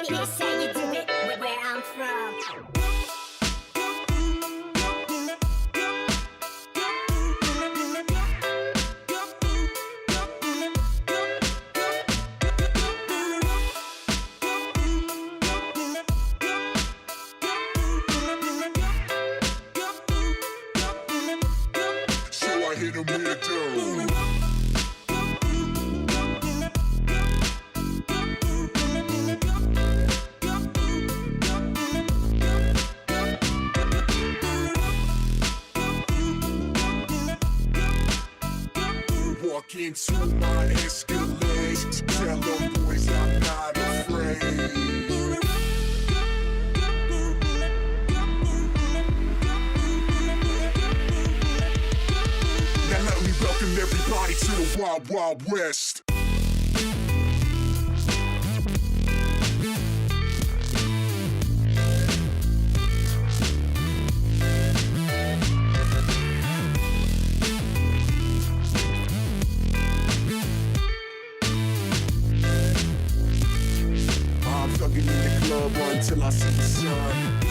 Here's how you do it where I'm from. Hit 'em with a dough. Walk into my Escalade, tell them boys I'm not afraid. Welcome everybody to the Wild Wild West. I'm thugging in the club until I see the sun.